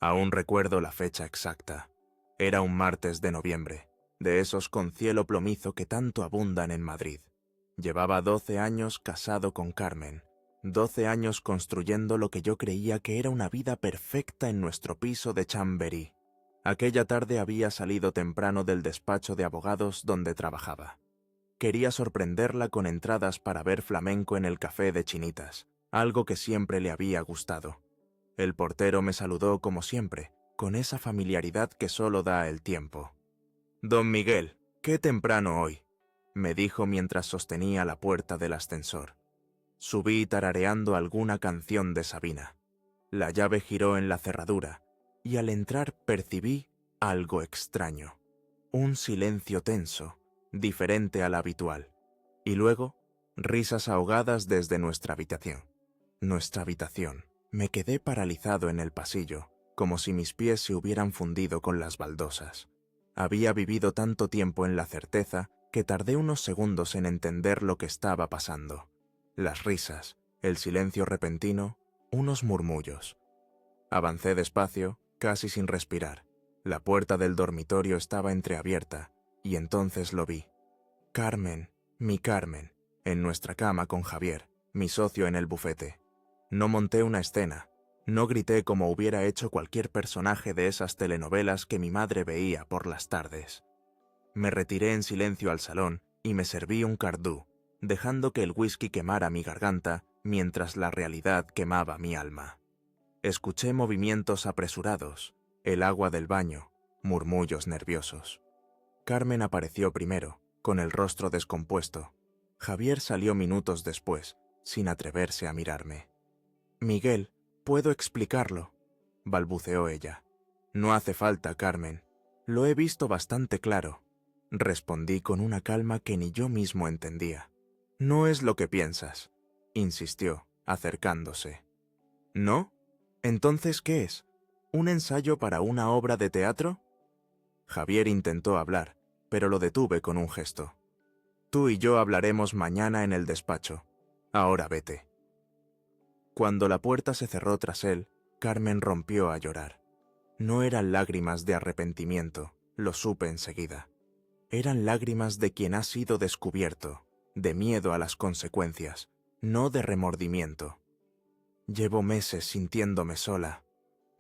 Aún recuerdo la fecha exacta. Era un martes de noviembre, de esos con cielo plomizo que tanto abundan en Madrid. Llevaba 12 años casado con Carmen, 12 años construyendo lo que yo creía que era una vida perfecta en nuestro piso de Chamberí. Aquella tarde había salido temprano del despacho de abogados donde trabajaba. Quería sorprenderla con entradas para ver flamenco en el café de Chinitas, algo que siempre le había gustado. El portero me saludó como siempre, con esa familiaridad que solo da el tiempo. «Don Miguel, qué temprano hoy», me dijo mientras sostenía la puerta del ascensor. Subí tarareando alguna canción de Sabina. La llave giró en la cerradura, y al entrar percibí algo extraño. Un silencio tenso, diferente al habitual. Y luego, risas ahogadas desde nuestra habitación. Nuestra habitación. Me quedé paralizado en el pasillo, como si mis pies se hubieran fundido con las baldosas. Había vivido tanto tiempo en la certeza que tardé unos segundos en entender lo que estaba pasando. Las risas, el silencio repentino, unos murmullos. Avancé despacio, casi sin respirar. La puerta del dormitorio estaba entreabierta, y entonces lo vi. Carmen, mi Carmen, en nuestra cama con Javier, mi socio en el bufete. No monté una escena, no grité como hubiera hecho cualquier personaje de esas telenovelas que mi madre veía por las tardes. Me retiré en silencio al salón y me serví un cardú, dejando que el whisky quemara mi garganta mientras la realidad quemaba mi alma. Escuché movimientos apresurados, el agua del baño, murmullos nerviosos. Carmen apareció primero, con el rostro descompuesto. Javier salió minutos después, sin atreverse a mirarme. «Miguel, puedo explicarlo», balbuceó ella. «No hace falta, Carmen. Lo he visto bastante claro», respondí con una calma que ni yo mismo entendía. «No es lo que piensas», insistió, acercándose. «¿No? Entonces, ¿qué es? ¿Un ensayo para una obra de teatro?» Javier intentó hablar, pero lo detuve con un gesto. «Tú y yo hablaremos mañana en el despacho. Ahora vete». Cuando la puerta se cerró tras él, Carmen rompió a llorar. No eran lágrimas de arrepentimiento, lo supe enseguida. Eran lágrimas de quien ha sido descubierto, de miedo a las consecuencias, no de remordimiento. «Llevo meses sintiéndome sola»,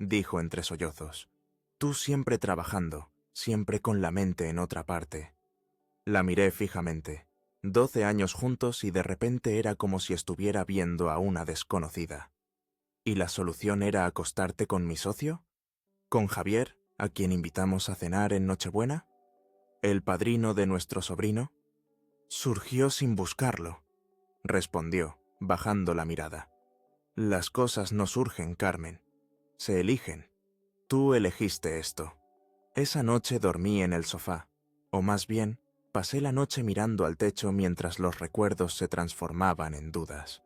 dijo entre sollozos. «Tú siempre trabajando, siempre con la mente en otra parte». La miré fijamente. 12 años juntos y de repente era como si estuviera viendo a una desconocida. ¿Y la solución era acostarte con mi socio? ¿Con Javier, a quien invitamos a cenar en Nochebuena? ¿El padrino de nuestro sobrino? Surgió sin buscarlo, respondió, bajando la mirada. Las cosas no surgen, Carmen. Se eligen. Tú elegiste esto. Esa noche dormí en el sofá, o más bien, pasé la noche mirando al techo mientras los recuerdos se transformaban en dudas.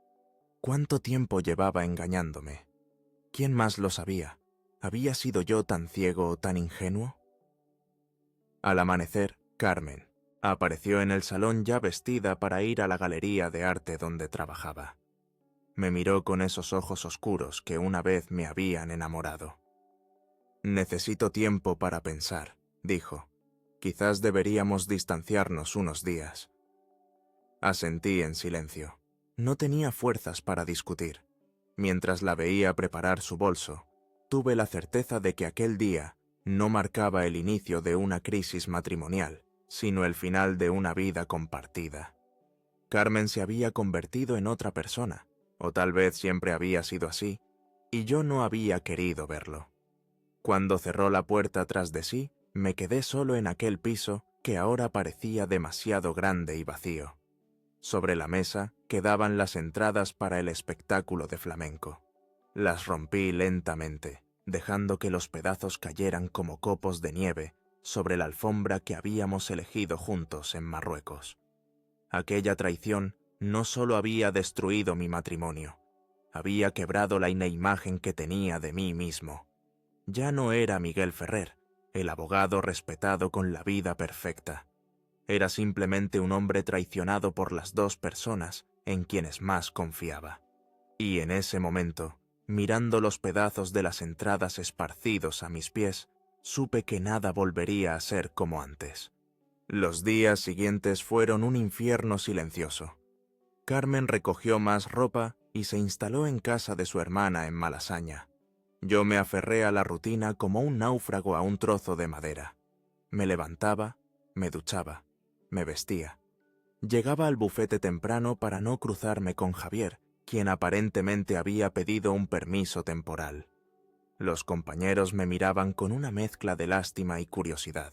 ¿Cuánto tiempo llevaba engañándome? ¿Quién más lo sabía? ¿Había sido yo tan ciego o tan ingenuo? Al amanecer, Carmen apareció en el salón ya vestida para ir a la galería de arte donde trabajaba. Me miró con esos ojos oscuros que una vez me habían enamorado. «Necesito tiempo para pensar», dijo. «Quizás deberíamos distanciarnos unos días». Asentí en silencio. No tenía fuerzas para discutir. Mientras la veía preparar su bolso, tuve la certeza de que aquel día no marcaba el inicio de una crisis matrimonial, sino el final de una vida compartida. Carmen se había convertido en otra persona, o tal vez siempre había sido así, y yo no había querido verlo. Cuando cerró la puerta tras de sí, me quedé solo en aquel piso que ahora parecía demasiado grande y vacío. Sobre la mesa quedaban las entradas para el espectáculo de flamenco. Las rompí lentamente, dejando que los pedazos cayeran como copos de nieve sobre la alfombra que habíamos elegido juntos en Marruecos. Aquella traición no solo había destruido mi matrimonio, había quebrado la imagen que tenía de mí mismo. Ya no era Miguel Ferrer, el abogado respetado con la vida perfecta. Era simplemente un hombre traicionado por las dos personas en quienes más confiaba. Y en ese momento, mirando los pedazos de las entradas esparcidos a mis pies, supe que nada volvería a ser como antes. Los días siguientes fueron un infierno silencioso. Carmen recogió más ropa y se instaló en casa de su hermana en Malasaña. Yo me aferré a la rutina como un náufrago a un trozo de madera. Me levantaba, me duchaba, me vestía. Llegaba al bufete temprano para no cruzarme con Javier, quien aparentemente había pedido un permiso temporal. Los compañeros me miraban con una mezcla de lástima y curiosidad.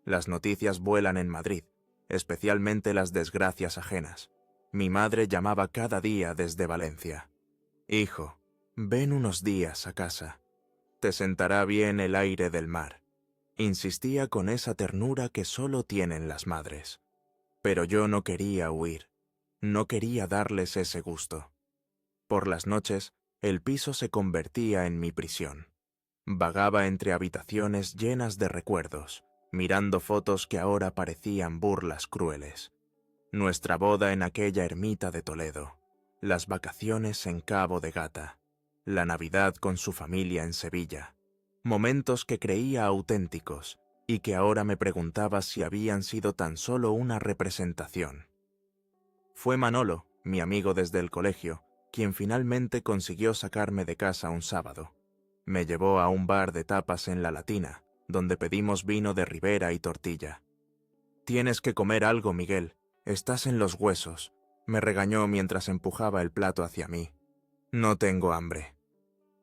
Las noticias vuelan en Madrid, especialmente las desgracias ajenas. Mi madre llamaba cada día desde Valencia. «Hijo, ven unos días a casa. Te sentará bien el aire del mar», insistía con esa ternura que solo tienen las madres. Pero yo no quería huir, no quería darles ese gusto. Por las noches, el piso se convertía en mi prisión. Vagaba entre habitaciones llenas de recuerdos, mirando fotos que ahora parecían burlas crueles. Nuestra boda en aquella ermita de Toledo, las vacaciones en Cabo de Gata, la Navidad con su familia en Sevilla, momentos que creía auténticos y que ahora me preguntaba si habían sido tan solo una representación. Fue Manolo, mi amigo desde el colegio, quien finalmente consiguió sacarme de casa un sábado. Me llevó a un bar de tapas en La Latina, donde pedimos vino de Ribera y tortilla. «Tienes que comer algo, Miguel, estás en los huesos», me regañó mientras empujaba el plato hacia mí. «No tengo hambre».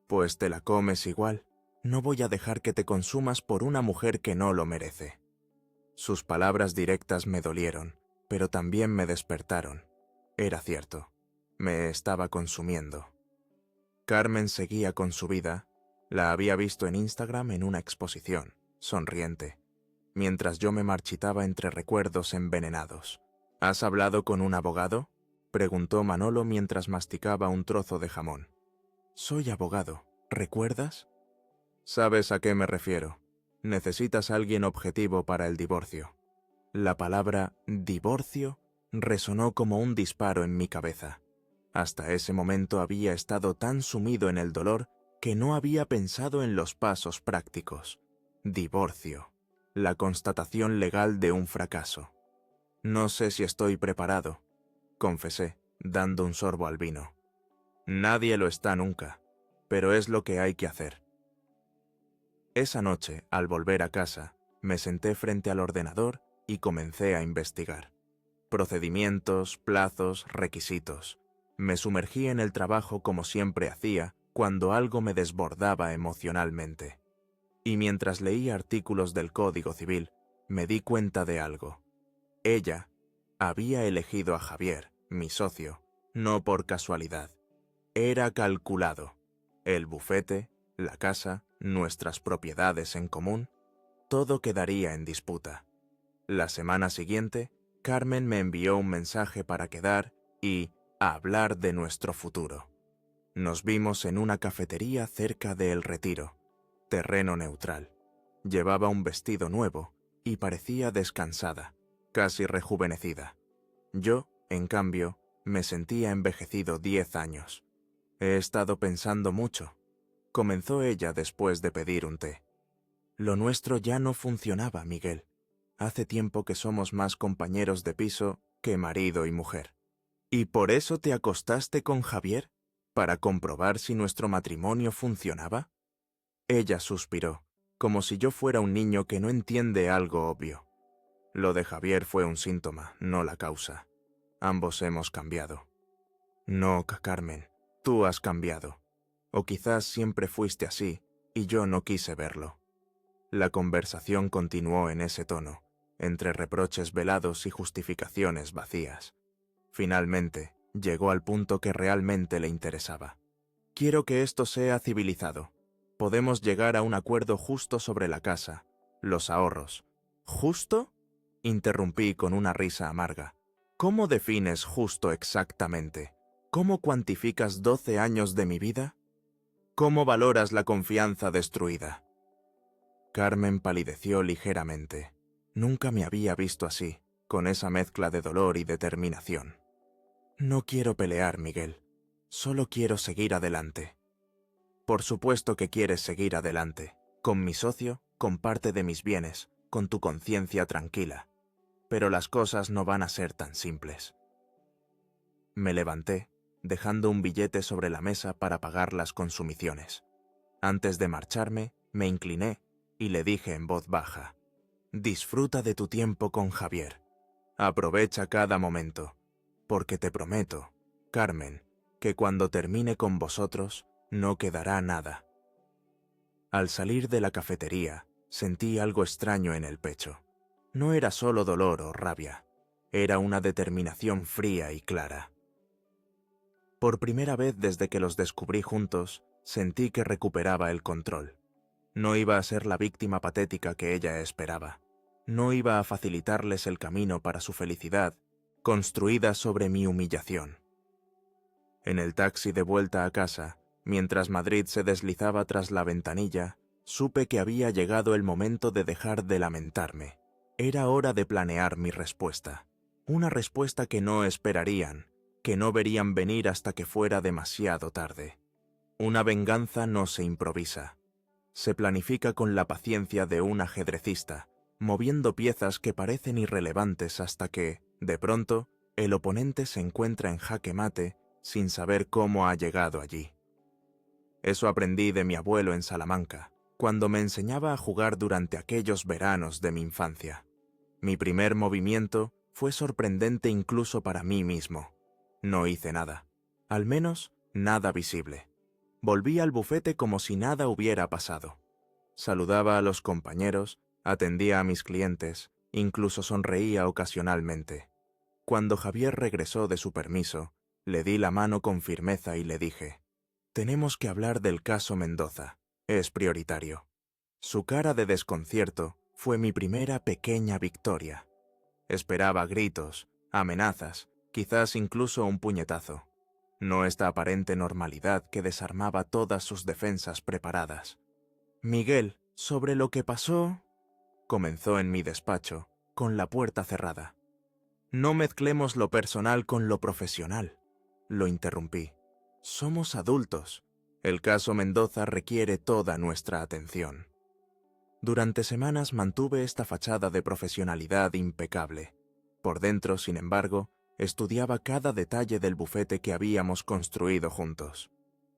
«Pues te la comes igual. No voy a dejar que te consumas por una mujer que no lo merece». Sus palabras directas me dolieron, pero también me despertaron. Era cierto, me estaba consumiendo. Carmen seguía con su vida. La había visto en Instagram en una exposición, sonriente, mientras yo me marchitaba entre recuerdos envenenados. «¿Has hablado con un abogado?», preguntó Manolo mientras masticaba un trozo de jamón. «Soy abogado, ¿recuerdas?» «Sabes a qué me refiero. Necesitas a alguien objetivo para el divorcio». La palabra «divorcio» resonó como un disparo en mi cabeza. Hasta ese momento había estado tan sumido en el dolor que no había pensado en los pasos prácticos. Divorcio, la constatación legal de un fracaso. «No sé si estoy preparado», confesé, dando un sorbo al vino. «Nadie lo está nunca, pero es lo que hay que hacer». Esa noche, al volver a casa, me senté frente al ordenador y comencé a investigar. Procedimientos, plazos, requisitos. Me sumergí en el trabajo como siempre hacía cuando algo me desbordaba emocionalmente. Y mientras leía artículos del Código Civil, me di cuenta de algo. Ella había elegido a Javier, mi socio, no por casualidad. Era calculado. El bufete, la casa, nuestras propiedades en común, todo quedaría en disputa. La semana siguiente, Carmen me envió un mensaje para quedar y hablar de nuestro futuro. Nos vimos en una cafetería cerca de El Retiro, terreno neutral. Llevaba un vestido nuevo y parecía descansada, casi rejuvenecida. Yo, en cambio, me sentía envejecido 10 años. «He estado pensando mucho», comenzó ella después de pedir un té. «Lo nuestro ya no funcionaba, Miguel. Hace tiempo que somos más compañeros de piso que marido y mujer». «¿Y por eso te acostaste con Javier? ¿Para comprobar si nuestro matrimonio funcionaba?» Ella suspiró, como si yo fuera un niño que no entiende algo obvio. «Lo de Javier fue un síntoma, no la causa. Ambos hemos cambiado». «No, Carmen, tú has cambiado. O quizás siempre fuiste así y yo no quise verlo». La conversación continuó en ese tono, entre reproches velados y justificaciones vacías. Finalmente, llegó al punto que realmente le interesaba. «Quiero que esto sea civilizado. Podemos llegar a un acuerdo justo sobre la casa, los ahorros». «¿Justo?», interrumpí con una risa amarga. «¿Cómo defines justo exactamente? ¿Cómo cuantificas 12 años de mi vida? ¿Cómo valoras la confianza destruida?» Carmen palideció ligeramente. Nunca me había visto así, con esa mezcla de dolor y determinación. «No quiero pelear, Miguel. Solo quiero seguir adelante». Por supuesto que quieres seguir adelante, con mi socio, con parte de mis bienes, con tu conciencia tranquila. Pero las cosas no van a ser tan simples. Me levanté, dejando un billete sobre la mesa para pagar las consumiciones. Antes de marcharme, me incliné y le dije en voz baja: disfruta de tu tiempo con Javier. Aprovecha cada momento, porque te prometo, Carmen, que cuando termine con vosotros, no quedará nada. Al salir de la cafetería, sentí algo extraño en el pecho. No era solo dolor o rabia, era una determinación fría y clara. Por primera vez desde que los descubrí juntos, sentí que recuperaba el control. No iba a ser la víctima patética que ella esperaba. No iba a facilitarles el camino para su felicidad, construida sobre mi humillación. En el taxi de vuelta a casa, mientras Madrid se deslizaba tras la ventanilla, supe que había llegado el momento de dejar de lamentarme. Era hora de planear mi respuesta. Una respuesta que no esperarían, que no verían venir hasta que fuera demasiado tarde. Una venganza no se improvisa. Se planifica con la paciencia de un ajedrecista, moviendo piezas que parecen irrelevantes hasta que, de pronto, el oponente se encuentra en jaque mate sin saber cómo ha llegado allí. Eso aprendí de mi abuelo en Salamanca, cuando me enseñaba a jugar durante aquellos veranos de mi infancia. Mi primer movimiento fue sorprendente incluso para mí mismo. No hice nada, al menos nada visible. Volví al bufete como si nada hubiera pasado. Saludaba a los compañeros, atendía a mis clientes, incluso sonreía ocasionalmente. Cuando Javier regresó de su permiso, le di la mano con firmeza y le dije: tenemos que hablar del caso Mendoza, es prioritario. Su cara de desconcierto fue mi primera pequeña victoria. Esperaba gritos, amenazas, quizás incluso un puñetazo. No esta aparente normalidad que desarmaba todas sus defensas preparadas. Miguel, sobre lo que pasó, comenzó en mi despacho, con la puerta cerrada. No mezclemos lo personal con lo profesional, lo interrumpí. Somos adultos. El caso Mendoza requiere toda nuestra atención. Durante semanas mantuve esta fachada de profesionalidad impecable. Por dentro, sin embargo, estudiaba cada detalle del bufete que habíamos construido juntos.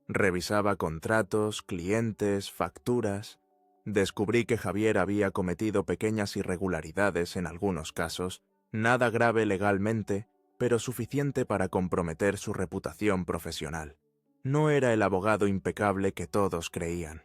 Revisaba contratos, clientes, facturas. Descubrí que Javier había cometido pequeñas irregularidades en algunos casos, nada grave legalmente, pero suficiente para comprometer su reputación profesional. No era el abogado impecable que todos creían.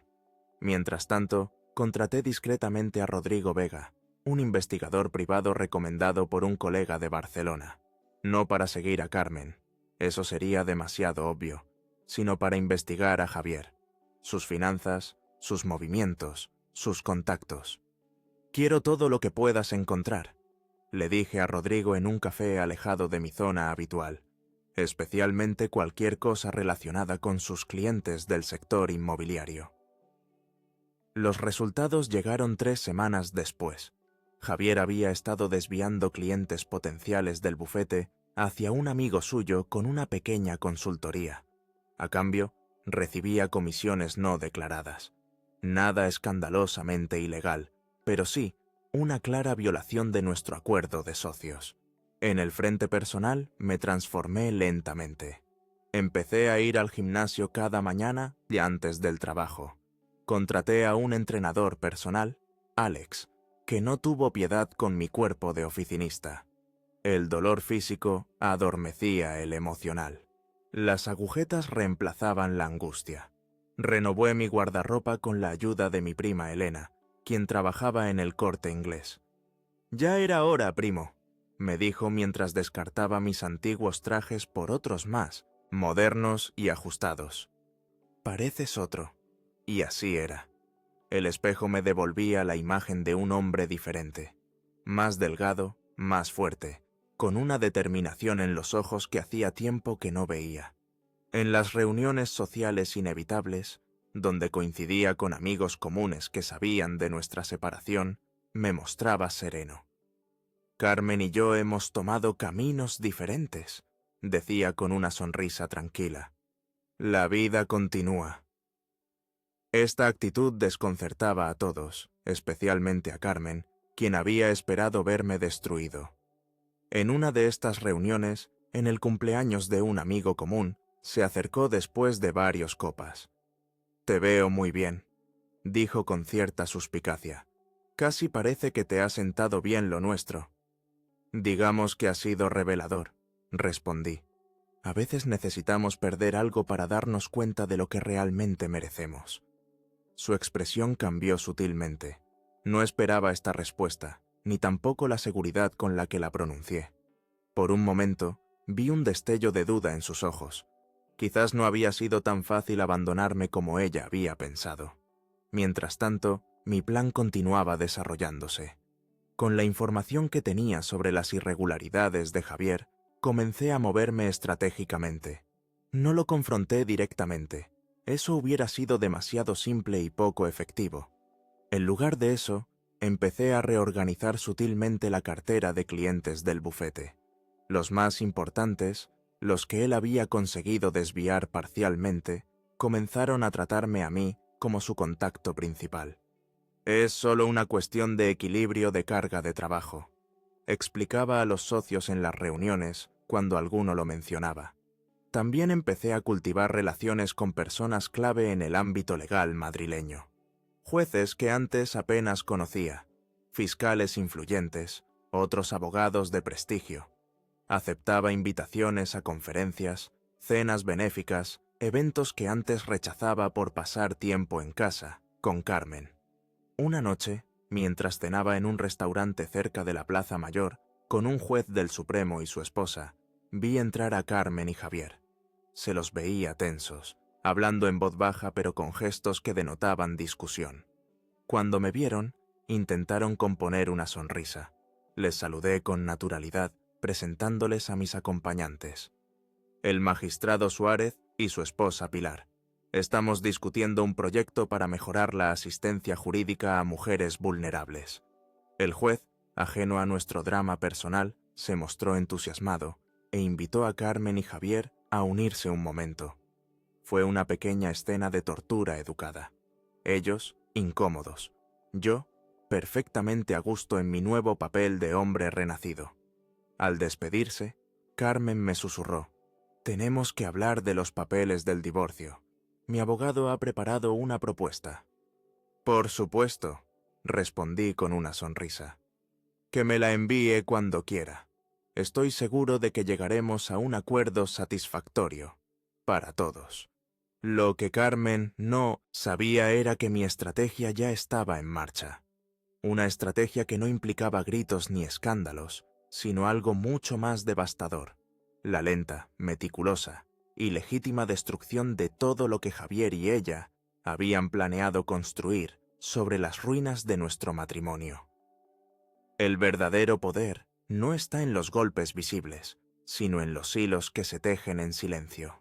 Mientras tanto, contraté discretamente a Rodrigo Vega, un investigador privado recomendado por un colega de Barcelona. No para seguir a Carmen, eso sería demasiado obvio, sino para investigar a Javier, sus finanzas, sus movimientos, sus contactos. Quiero todo lo que puedas encontrar, le dije a Rodrigo en un café alejado de mi zona habitual, especialmente cualquier cosa relacionada con sus clientes del sector inmobiliario. Los resultados llegaron 3 semanas después. Javier había estado desviando clientes potenciales del bufete hacia un amigo suyo con una pequeña consultoría. A cambio, recibía comisiones no declaradas. Nada escandalosamente ilegal, pero sí una clara violación de nuestro acuerdo de socios. En el frente personal me transformé lentamente. Empecé a ir al gimnasio cada mañana y antes del trabajo. Contraté a un entrenador personal, Alex, que no tuvo piedad con mi cuerpo de oficinista. El dolor físico adormecía el emocional. Las agujetas reemplazaban la angustia. Renové mi guardarropa con la ayuda de mi prima Elena, quien trabajaba en el Corte Inglés. «Ya era hora, primo», me dijo mientras descartaba mis antiguos trajes por otros más, modernos y ajustados. «Pareces otro». Y así era. El espejo me devolvía la imagen de un hombre diferente, más delgado, más fuerte, con una determinación en los ojos que hacía tiempo que no veía. En las reuniones sociales inevitables, donde coincidía con amigos comunes que sabían de nuestra separación, me mostraba sereno. «Carmen y yo hemos tomado caminos diferentes», decía con una sonrisa tranquila. «La vida continúa». Esta actitud desconcertaba a todos, especialmente a Carmen, quien había esperado verme destruido. En una de estas reuniones, en el cumpleaños de un amigo común, se acercó después de varias copas. «Te veo muy bien», dijo con cierta suspicacia. «Casi parece que te ha sentado bien lo nuestro». «Digamos que ha sido revelador», respondí. «A veces necesitamos perder algo para darnos cuenta de lo que realmente merecemos». Su expresión cambió sutilmente. No esperaba esta respuesta, ni tampoco la seguridad con la que la pronuncié. Por un momento, vi un destello de duda en sus ojos. Quizás no había sido tan fácil abandonarme como ella había pensado. Mientras tanto, mi plan continuaba desarrollándose. Con la información que tenía sobre las irregularidades de Javier, comencé a moverme estratégicamente. No lo confronté directamente. Eso hubiera sido demasiado simple y poco efectivo. En lugar de eso, empecé a reorganizar sutilmente la cartera de clientes del bufete. Los más importantes, los que él había conseguido desviar parcialmente, comenzaron a tratarme a mí como su contacto principal. «Es solo una cuestión de equilibrio de carga de trabajo», explicaba a los socios en las reuniones cuando alguno lo mencionaba. También empecé a cultivar relaciones con personas clave en el ámbito legal madrileño. Jueces que antes apenas conocía, fiscales influyentes, otros abogados de prestigio. Aceptaba invitaciones a conferencias, cenas benéficas, eventos que antes rechazaba por pasar tiempo en casa, con Carmen. Una noche, mientras cenaba en un restaurante cerca de la Plaza Mayor, con un juez del Supremo y su esposa, vi entrar a Carmen y Javier. Se los veía tensos, hablando en voz baja pero con gestos que denotaban discusión. Cuando me vieron, intentaron componer una sonrisa. Les saludé con naturalidad, presentándoles a mis acompañantes. El magistrado Suárez y su esposa Pilar. Estamos discutiendo un proyecto para mejorar la asistencia jurídica a mujeres vulnerables. El juez, ajeno a nuestro drama personal, se mostró entusiasmado e invitó a Carmen y Javier a unirse un momento. Fue una pequeña escena de tortura educada. Ellos, incómodos. Yo, perfectamente a gusto en mi nuevo papel de hombre renacido. Al despedirse, Carmen me susurró: «Tenemos que hablar de los papeles del divorcio. Mi abogado ha preparado una propuesta». «Por supuesto», respondí con una sonrisa. «Que me la envíe cuando quiera. Estoy seguro de que llegaremos a un acuerdo satisfactorio para todos». Lo que Carmen no sabía era que mi estrategia ya estaba en marcha. Una estrategia que no implicaba gritos ni escándalos, sino algo mucho más devastador: la lenta, meticulosa y legítima destrucción de todo lo que Javier y ella habían planeado construir sobre las ruinas de nuestro matrimonio. El verdadero poder no está en los golpes visibles, sino en los hilos que se tejen en silencio.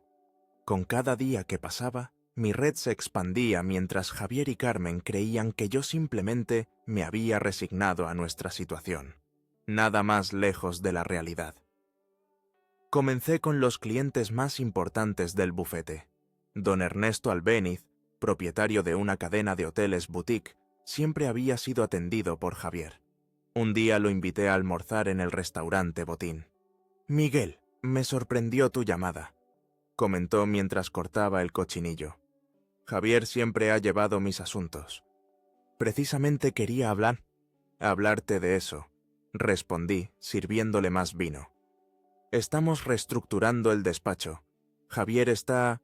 Con cada día que pasaba, mi red se expandía mientras Javier y Carmen creían que yo simplemente me había resignado a nuestra situación. Nada más lejos de la realidad. Comencé con los clientes más importantes del bufete. Don Ernesto Albéniz, propietario de una cadena de hoteles boutique, siempre había sido atendido por Javier. Un día lo invité a almorzar en el restaurante Botín. «Miguel, me sorprendió tu llamada», comentó mientras cortaba el cochinillo. «Javier siempre ha llevado mis asuntos». «Precisamente quería hablarte de eso», respondí, sirviéndole más vino. «Estamos reestructurando el despacho. Javier está,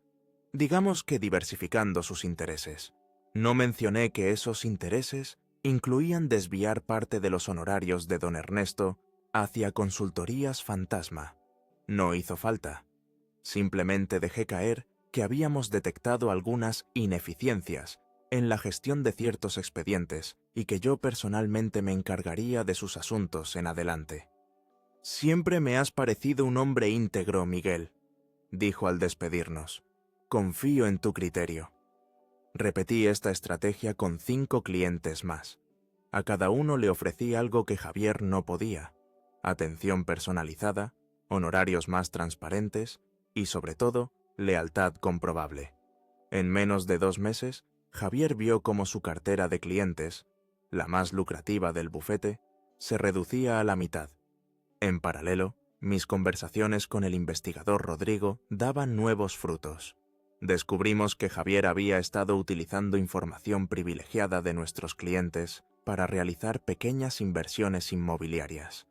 digamos que diversificando sus intereses. No mencioné que esos intereses incluían desviar parte de los honorarios de don Ernesto hacia consultorías fantasma. No hizo falta. Simplemente dejé caer que habíamos detectado algunas ineficiencias en la gestión de ciertos expedientes y que yo personalmente me encargaría de sus asuntos en adelante. «Siempre me has parecido un hombre íntegro, Miguel», dijo al despedirnos. «Confío en tu criterio». Repetí esta estrategia con 5 clientes más. A cada uno le ofrecí algo que Javier no podía: atención personalizada, honorarios más transparentes y, sobre todo, lealtad comprobable. En menos de 2 meses, Javier vio cómo su cartera de clientes, la más lucrativa del bufete, se reducía a la mitad. En paralelo, mis conversaciones con el investigador Rodrigo daban nuevos frutos. Descubrimos que Javier había estado utilizando información privilegiada de nuestros clientes para realizar pequeñas inversiones inmobiliarias.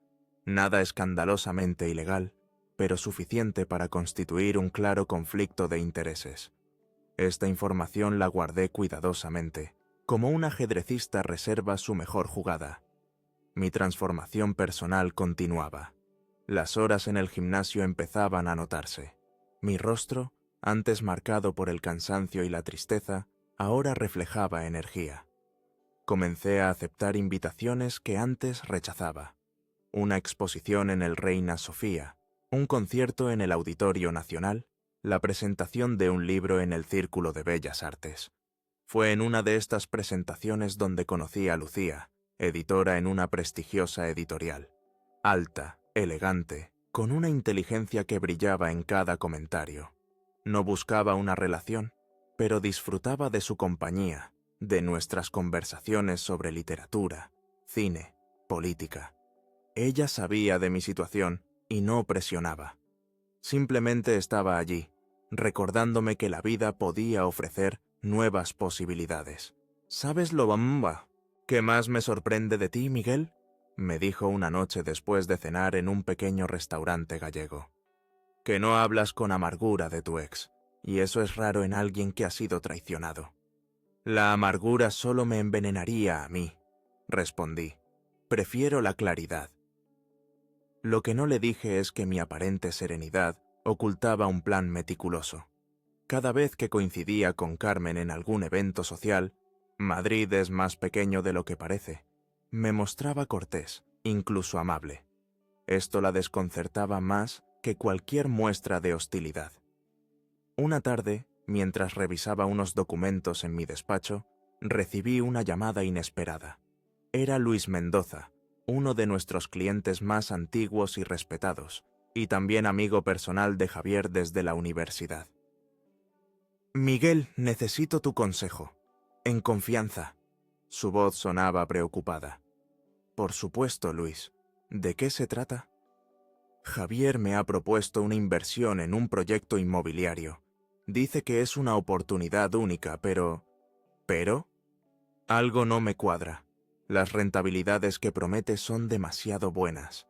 Nada escandalosamente ilegal, pero suficiente para constituir un claro conflicto de intereses. Esta información la guardé cuidadosamente, como un ajedrecista reserva su mejor jugada. Mi transformación personal continuaba. Las horas en el gimnasio empezaban a notarse. Mi rostro, antes marcado por el cansancio y la tristeza, ahora reflejaba energía. Comencé a aceptar invitaciones que antes rechazaba. Una exposición en el Reina Sofía, un concierto en el Auditorio Nacional, la presentación de un libro en el Círculo de Bellas Artes. Fue en una de estas presentaciones donde conocí a Lucía, editora en una prestigiosa editorial. Alta, elegante, con una inteligencia que brillaba en cada comentario. No buscaba una relación, pero disfrutaba de su compañía, de nuestras conversaciones sobre literatura, cine, política. Ella sabía de mi situación y no presionaba. Simplemente estaba allí, recordándome que la vida podía ofrecer nuevas posibilidades. ¿Sabes lo bamba que más me sorprende de ti, Miguel?, me dijo una noche después de cenar en un pequeño restaurante gallego. Que no hablas con amargura de tu ex, y eso es raro en alguien que ha sido traicionado. La amargura solo me envenenaría a mí, respondí. Prefiero la claridad. Lo que no le dije es que mi aparente serenidad ocultaba un plan meticuloso. Cada vez que coincidía con Carmen en algún evento social, Madrid es más pequeño de lo que parece, me mostraba cortés, incluso amable. Esto la desconcertaba más que cualquier muestra de hostilidad. Una tarde, mientras revisaba unos documentos en mi despacho, recibí una llamada inesperada. Era Luis Mendoza, uno de nuestros clientes más antiguos y respetados, y también amigo personal de Javier desde la universidad. Miguel, necesito tu consejo. En confianza. Su voz sonaba preocupada. Por supuesto, Luis. ¿De qué se trata? Javier me ha propuesto una inversión en un proyecto inmobiliario. Dice que es una oportunidad única, pero... ¿Pero? Algo no me cuadra. Las rentabilidades que promete son demasiado buenas.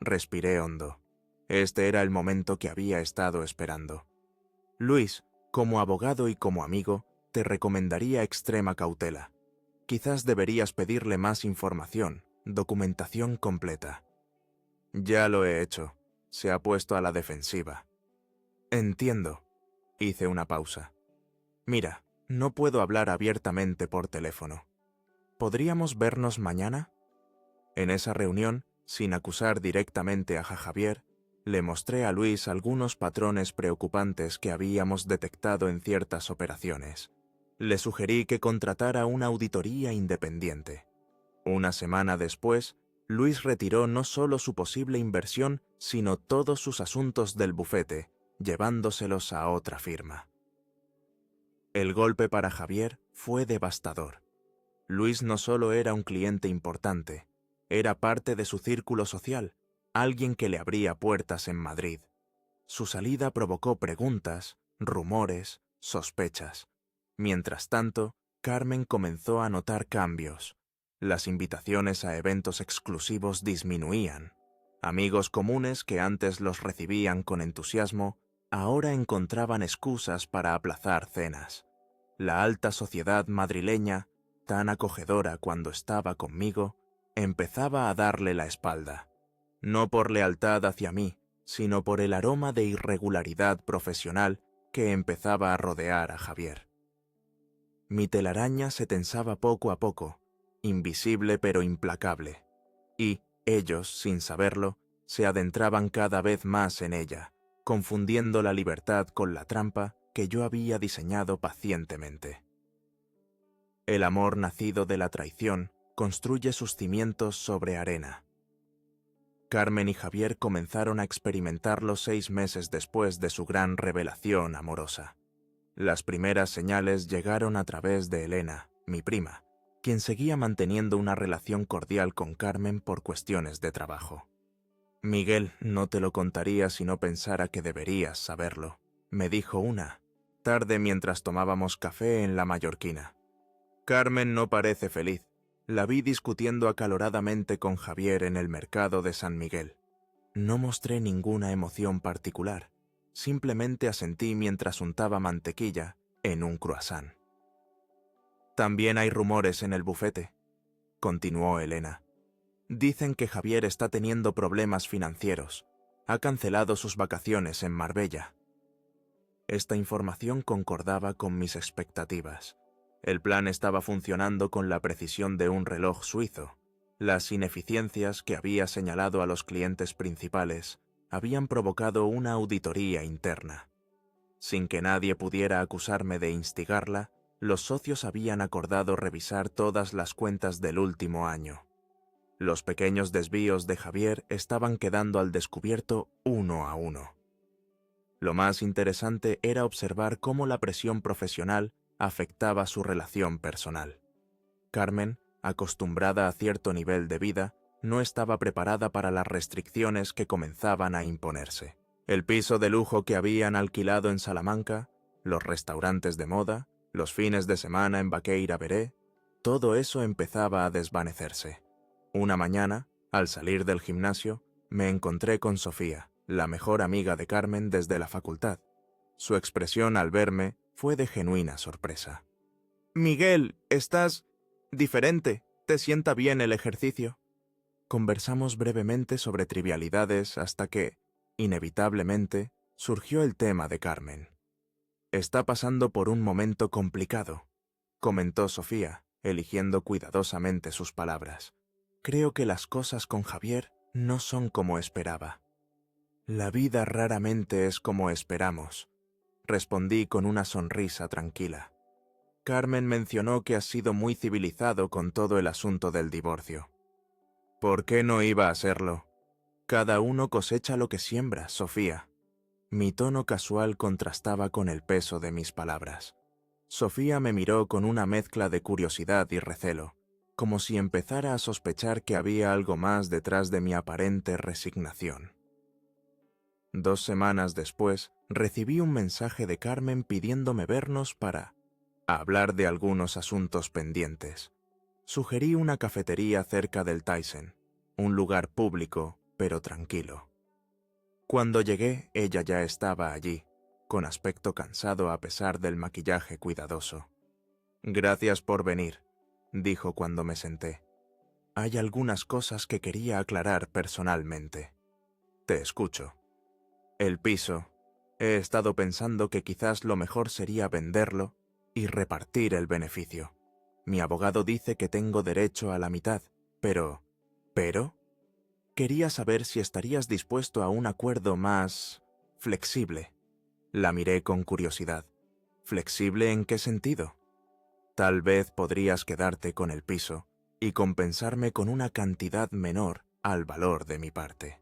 Respiré hondo. Este era el momento que había estado esperando. Luis, como abogado y como amigo, te recomendaría extrema cautela. Quizás deberías pedirle más información, documentación completa. Ya lo he hecho. Se ha puesto a la defensiva. Entiendo. Hice una pausa. Mira, no puedo hablar abiertamente por teléfono. ¿Podríamos vernos mañana? En esa reunión, sin acusar directamente a Javier, le mostré a Luis algunos patrones preocupantes que habíamos detectado en ciertas operaciones. Le sugerí que contratara una auditoría independiente. Una semana después, Luis retiró no solo su posible inversión, sino todos sus asuntos del bufete, llevándoselos a otra firma. El golpe para Javier fue devastador. Luis no solo era un cliente importante, era parte de su círculo social, alguien que le abría puertas en Madrid. Su salida provocó preguntas, rumores, sospechas. Mientras tanto, Carmen comenzó a notar cambios. Las invitaciones a eventos exclusivos disminuían. Amigos comunes que antes los recibían con entusiasmo, ahora encontraban excusas para aplazar cenas. La alta sociedad madrileña, tan acogedora cuando estaba conmigo, empezaba a darle la espalda. No por lealtad hacia mí, sino por el aroma de irregularidad profesional que empezaba a rodear a Javier. Mi telaraña se tensaba poco a poco, invisible pero implacable, y ellos, sin saberlo, se adentraban cada vez más en ella, confundiendo la libertad con la trampa que yo había diseñado pacientemente. El amor nacido de la traición construye sus cimientos sobre arena. Carmen y Javier comenzaron a experimentarlo 6 meses después de su gran revelación amorosa. Las primeras señales llegaron a través de Elena, mi prima, quien seguía manteniendo una relación cordial con Carmen por cuestiones de trabajo. «Miguel, no te lo contaría si no pensara que deberías saberlo», me dijo una tarde mientras tomábamos café en La Mallorquina. «Carmen no parece feliz. La vi discutiendo acaloradamente con Javier en el mercado de San Miguel. No mostré ninguna emoción particular. Simplemente asentí mientras untaba mantequilla en un croissant». «También hay rumores en el bufete», continuó Elena. «Dicen que Javier está teniendo problemas financieros. Ha cancelado sus vacaciones en Marbella». Esta información concordaba con mis expectativas. El plan estaba funcionando con la precisión de un reloj suizo. Las ineficiencias que había señalado a los clientes principales habían provocado una auditoría interna. Sin que nadie pudiera acusarme de instigarla, los socios habían acordado revisar todas las cuentas del último año. Los pequeños desvíos de Javier estaban quedando al descubierto uno a uno. Lo más interesante era observar cómo la presión profesional afectaba su relación personal. Carmen, acostumbrada a cierto nivel de vida, no estaba preparada para las restricciones que comenzaban a imponerse. El piso de lujo que habían alquilado en Salamanca, los restaurantes de moda, los fines de semana en Baqueira Beré, todo eso empezaba a desvanecerse. Una mañana, al salir del gimnasio, me encontré con Sofía, la mejor amiga de Carmen desde la facultad. Su expresión al verme fue de genuina sorpresa. «Miguel, estás diferente. ¿Te sienta bien el ejercicio?» Conversamos brevemente sobre trivialidades hasta que, inevitablemente, surgió el tema de Carmen. «Está pasando por un momento complicado», comentó Sofía, eligiendo cuidadosamente sus palabras. «Creo que las cosas con Javier no son como esperaba». «La vida raramente es como esperamos», respondí con una sonrisa tranquila. «Carmen mencionó que has sido muy civilizado con todo el asunto del divorcio». «¿Por qué no iba a serlo? Cada uno cosecha lo que siembra, Sofía». Mi tono casual contrastaba con el peso de mis palabras. Sofía me miró con una mezcla de curiosidad y recelo, como si empezara a sospechar que había algo más detrás de mi aparente resignación. 2 semanas después, recibí un mensaje de Carmen pidiéndome vernos para hablar de algunos asuntos pendientes. Sugerí una cafetería cerca del Thyssen, un lugar público, pero tranquilo. Cuando llegué, ella ya estaba allí, con aspecto cansado a pesar del maquillaje cuidadoso. «Gracias por venir», dijo cuando me senté. «Hay algunas cosas que quería aclarar personalmente». «Te escucho». «El piso. He estado pensando que quizás lo mejor sería venderlo y repartir el beneficio. Mi abogado dice que tengo derecho a la mitad, pero... ¿Pero? Quería saber si estarías dispuesto a un acuerdo más... flexible». La miré con curiosidad. «¿Flexible en qué sentido?» «Tal vez podrías quedarte con el piso y compensarme con una cantidad menor al valor de mi parte».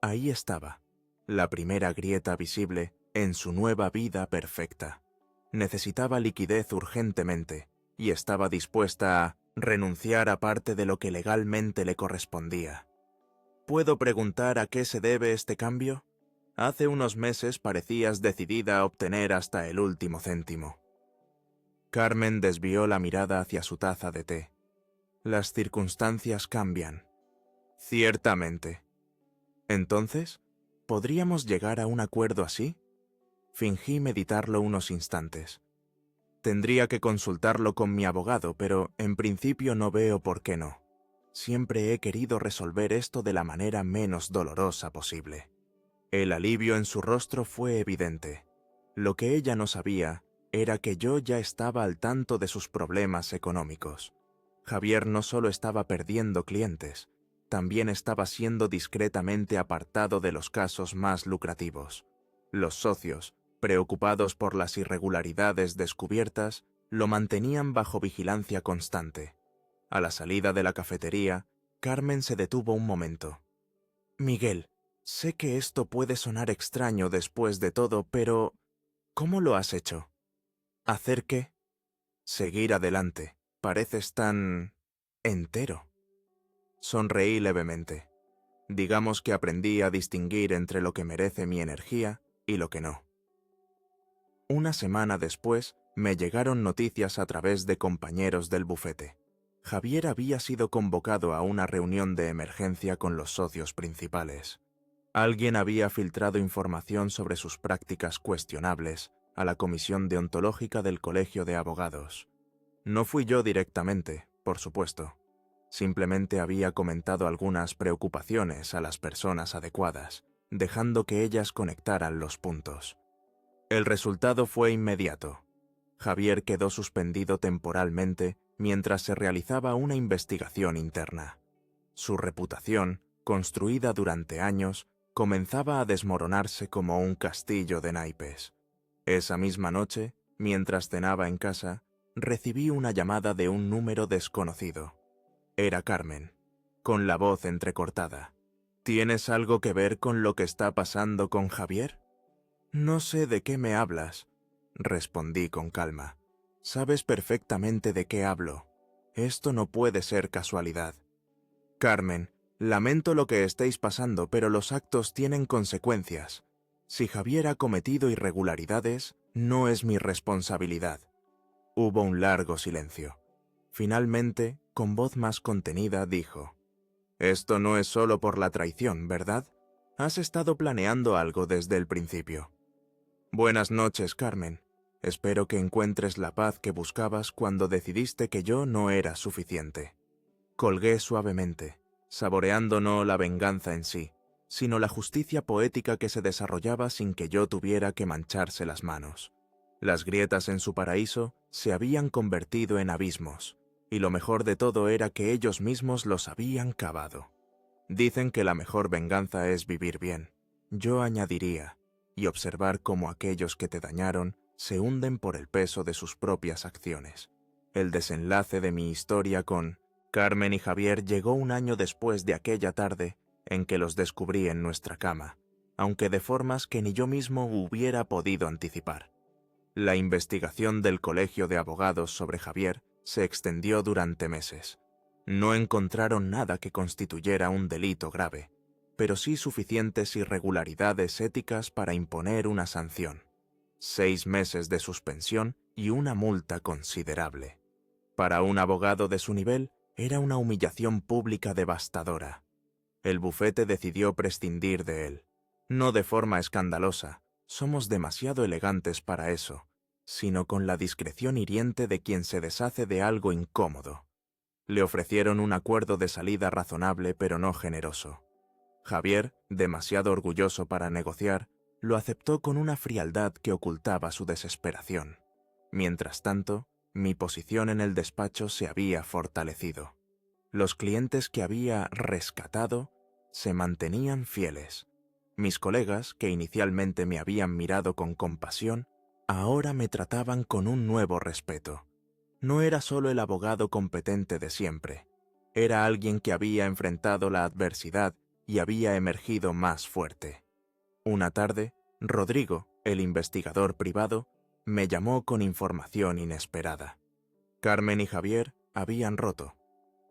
Ahí estaba, la primera grieta visible en su nueva vida perfecta. Necesitaba liquidez urgentemente y estaba dispuesta a renunciar a parte de lo que legalmente le correspondía. ¿Puedo preguntar a qué se debe este cambio? Hace unos meses parecías decidida a obtener hasta el último céntimo». Carmen desvió la mirada hacia su taza de té. «Las circunstancias cambian». «Ciertamente». «Entonces, ¿podríamos llegar a un acuerdo así?» Fingí meditarlo unos instantes. «Tendría que consultarlo con mi abogado, pero en principio no veo por qué no. Siempre he querido resolver esto de la manera menos dolorosa posible». El alivio en su rostro fue evidente. Lo que ella no sabía era que yo ya estaba al tanto de sus problemas económicos. Javier no solo estaba perdiendo clientes, también estaba siendo discretamente apartado de los casos más lucrativos. Los socios, preocupados por las irregularidades descubiertas, lo mantenían bajo vigilancia constante. A la salida de la cafetería, Carmen se detuvo un momento. «Miguel, sé que esto puede sonar extraño después de todo, pero ¿Cómo lo has hecho? ¿Hacer qué? Seguir adelante. Pareces tan... entero. Sonreí levemente. Digamos que aprendí a distinguir entre lo que merece mi energía y lo que no. Una semana después, me llegaron noticias a través de compañeros del bufete. Javier había sido convocado a una reunión de emergencia con los socios principales. Alguien había filtrado información sobre sus prácticas cuestionables a la comisión deontológica del Colegio de Abogados. No fui yo directamente, por supuesto. Simplemente había comentado algunas preocupaciones a las personas adecuadas, dejando que ellas conectaran los puntos. El resultado fue inmediato. Javier quedó suspendido temporalmente mientras se realizaba una investigación interna. Su reputación, construida durante años, comenzaba a desmoronarse como un castillo de naipes. Esa misma noche, mientras cenaba en casa, recibí una llamada de un número desconocido. Era Carmen, con la voz entrecortada. ¿Tienes algo que ver con lo que está pasando con Javier? No sé de qué me hablas, respondí con calma. Sabes perfectamente de qué hablo. Esto no puede ser casualidad. Carmen, lamento lo que estéis pasando, pero los actos tienen consecuencias. Si Javier ha cometido irregularidades, no es mi responsabilidad. Hubo un largo silencio. Finalmente, con voz más contenida, dijo: «Esto no es solo por la traición, ¿verdad? Has estado planeando algo desde el principio». «Buenas noches, Carmen. Espero que encuentres la paz que buscabas cuando decidiste que yo no era suficiente». Colgué suavemente, saboreando no la venganza en sí, sino la justicia poética que se desarrollaba sin que yo tuviera que mancharse las manos. Las grietas en su paraíso se habían convertido en abismos, y lo mejor de todo era que ellos mismos los habían cavado. Dicen que la mejor venganza es vivir bien. Yo añadiría, y observar cómo aquellos que te dañaron se hunden por el peso de sus propias acciones. El desenlace de mi historia con Carmen y Javier llegó un año después de aquella tarde en que los descubrí en nuestra cama, aunque de formas que ni yo mismo hubiera podido anticipar. La investigación del Colegio de Abogados sobre Javier se extendió durante meses. No encontraron nada que constituyera un delito grave, pero sí suficientes irregularidades éticas para imponer una sanción. 6 meses de suspensión y una multa considerable. Para un abogado de su nivel, era una humillación pública devastadora. El bufete decidió prescindir de él. No de forma escandalosa, somos demasiado elegantes para eso, sino con la discreción hiriente de quien se deshace de algo incómodo. Le ofrecieron un acuerdo de salida razonable pero no generoso. Javier, demasiado orgulloso para negociar, lo aceptó con una frialdad que ocultaba su desesperación. Mientras tanto, mi posición en el despacho se había fortalecido. Los clientes que había rescatado se mantenían fieles. Mis colegas, que inicialmente me habían mirado con compasión, ahora me trataban con un nuevo respeto. No era solo el abogado competente de siempre. Era alguien que había enfrentado la adversidad y había emergido más fuerte. Una tarde, Rodrigo, el investigador privado, me llamó con información inesperada. Carmen y Javier habían roto.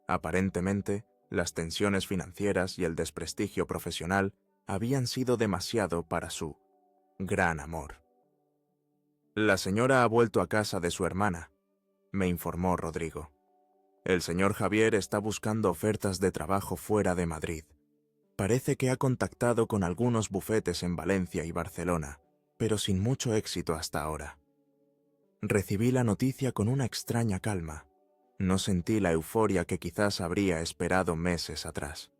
Aparentemente, las tensiones financieras y el desprestigio profesional habían sido demasiado para su gran amor. «La señora ha vuelto a casa de su hermana», me informó Rodrigo. «El señor Javier está buscando ofertas de trabajo fuera de Madrid. Parece que ha contactado con algunos bufetes en Valencia y Barcelona, pero sin mucho éxito hasta ahora». Recibí la noticia con una extraña calma. No sentí la euforia que quizás habría esperado meses atrás.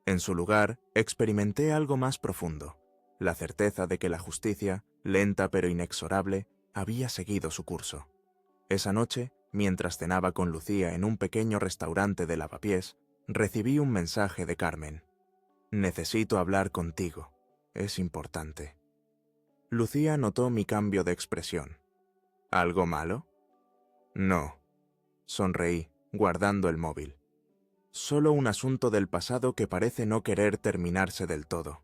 En su lugar, experimenté algo más profundo, la certeza de que la justicia, lenta pero inexorable, había seguido su curso. Esa noche, mientras cenaba con Lucía en un pequeño restaurante de Lavapiés, recibí un mensaje de Carmen. «Necesito hablar contigo. Es importante». Lucía notó mi cambio de expresión. «¿Algo malo?» «No», sonreí, guardando el móvil. «Solo un asunto del pasado que parece no querer terminarse del todo».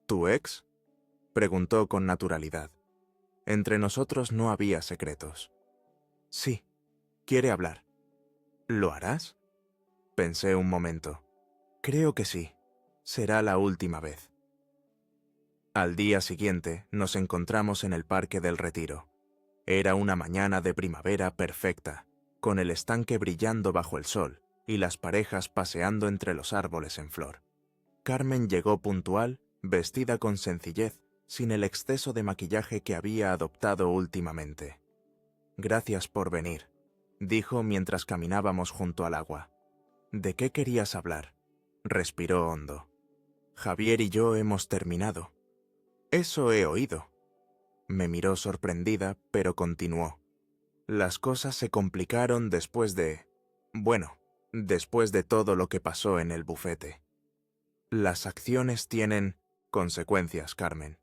«¿Tu ex?», preguntó con naturalidad. Entre nosotros no había secretos. Sí, quiere hablar. ¿Lo harás? Pensé un momento. Creo que sí. Será la última vez. Al día siguiente nos encontramos en el Parque del Retiro. Era una mañana de primavera perfecta, con el estanque brillando bajo el sol y las parejas paseando entre los árboles en flor. Carmen llegó puntual, vestida con sencillez, sin el exceso de maquillaje que había adoptado últimamente. «Gracias por venir», dijo mientras caminábamos junto al agua. «¿De qué querías hablar?», respiró hondo. «Javier y yo hemos terminado». «Eso he oído». Me miró sorprendida, pero continuó. «Las cosas se complicaron después de... después de todo lo que pasó en el bufete. Las acciones tienen consecuencias, Carmen.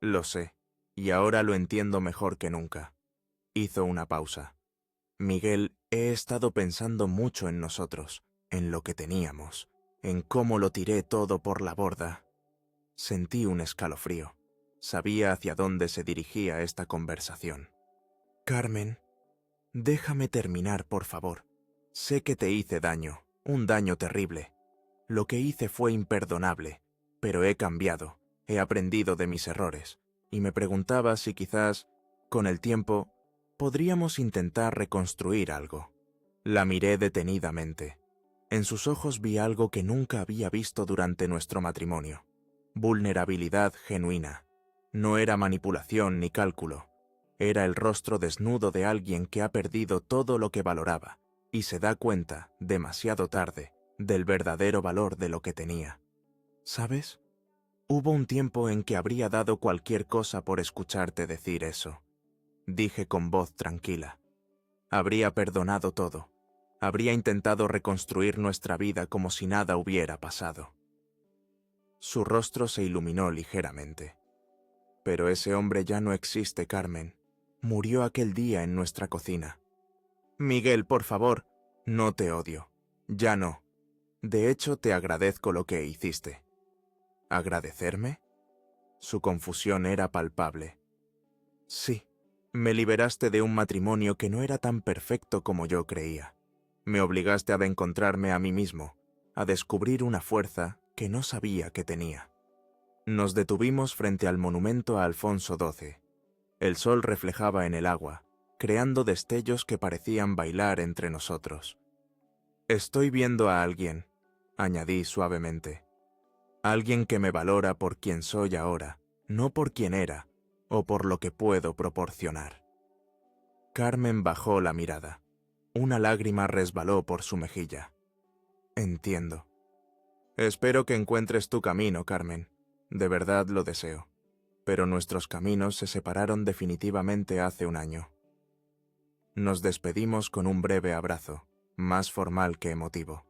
Lo sé, y ahora lo entiendo mejor que nunca». Hizo una pausa. «Miguel, he estado pensando mucho en nosotros, en lo que teníamos, en cómo lo tiré todo por la borda». Sentí un escalofrío. Sabía hacia dónde se dirigía esta conversación. «Carmen, déjame terminar, por favor. Sé que te hice daño, un daño terrible. Lo que hice fue imperdonable, pero he cambiado, he aprendido de mis errores, y me preguntaba si quizás, con el tiempo, podríamos intentar reconstruir algo». La miré detenidamente. En sus ojos vi algo que nunca había visto durante nuestro matrimonio. Vulnerabilidad genuina. No era manipulación ni cálculo. Era el rostro desnudo de alguien que ha perdido todo lo que valoraba y se da cuenta, demasiado tarde, del verdadero valor de lo que tenía. ¿Sabes? Hubo un tiempo en que habría dado cualquier cosa por escucharte decir eso. Dije con voz tranquila. Habría perdonado todo. Habría intentado reconstruir nuestra vida como si nada hubiera pasado. Su rostro se iluminó ligeramente. «Pero ese hombre ya no existe, Carmen. Murió aquel día en nuestra cocina». «Miguel, por favor, no te odio. Ya no. De hecho, te agradezco lo que hiciste». «¿Agradecerme?». Su confusión era palpable. «Sí, me liberaste de un matrimonio que no era tan perfecto como yo creía. Me obligaste a encontrarme a mí mismo, a descubrir una fuerza que no sabía que tenía». Nos detuvimos frente al monumento a Alfonso XII. El sol reflejaba en el agua, creando destellos que parecían bailar entre nosotros. «Estoy viendo a alguien», añadí suavemente. «Alguien que me valora por quien soy ahora, no por quien era, o por lo que puedo proporcionar». Carmen bajó la mirada. Una lágrima resbaló por su mejilla. «Entiendo. Espero que encuentres tu camino, Carmen. De verdad lo deseo. Pero nuestros caminos se separaron definitivamente hace un año». Nos despedimos con un breve abrazo, más formal que emotivo.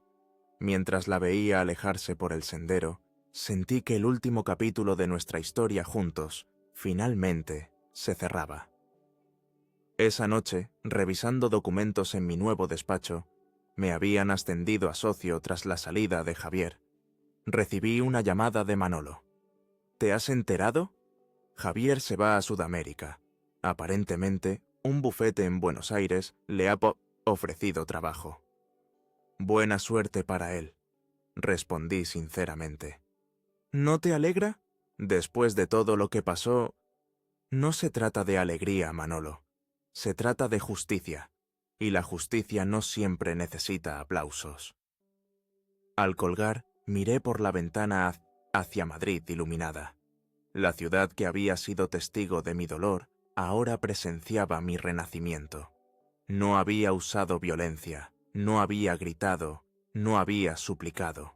Mientras la veía alejarse por el sendero, sentí que el último capítulo de nuestra historia juntos, finalmente, se cerraba. Esa noche, revisando documentos en mi nuevo despacho, me habían ascendido a socio tras la salida de Javier. Recibí una llamada de Manolo. «¿Te has enterado? Javier se va a Sudamérica. Aparentemente, un bufete en Buenos Aires le ha ofrecido trabajo». «Buena suerte para él», respondí sinceramente. «¿No te alegra? Después de todo lo que pasó...». «No se trata de alegría, Manolo. Se trata de justicia, y la justicia no siempre necesita aplausos». Al colgar, miré por la ventana hacia Madrid iluminada. La ciudad que había sido testigo de mi dolor ahora presenciaba mi renacimiento. No había usado violencia, no había gritado, no había suplicado.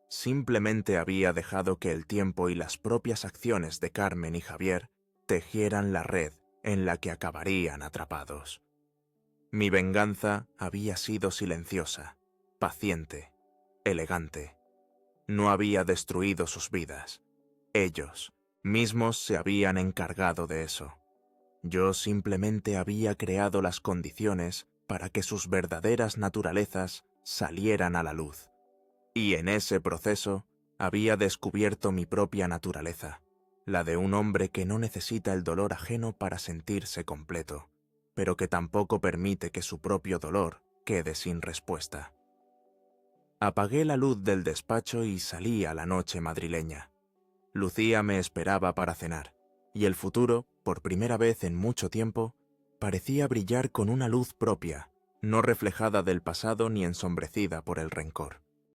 Simplemente había dejado que el tiempo y las propias acciones de Carmen y Javier tejieran la red en la que acabarían atrapados. Mi venganza había sido silenciosa, paciente, elegante. No había destruido sus vidas. Ellos mismos se habían encargado de eso. Yo simplemente había creado las condiciones para que sus verdaderas naturalezas salieran a la luz. Y en ese proceso había descubierto mi propia naturaleza, la de un hombre que no necesita el dolor ajeno para sentirse completo, pero que tampoco permite que su propio dolor quede sin respuesta. Apagué la luz del despacho y salí a la noche madrileña. Lucía me esperaba para cenar, y el futuro, por primera vez en mucho tiempo, parecía brillar con una luz propia, no reflejada del pasado ni ensombrecida por el rencor.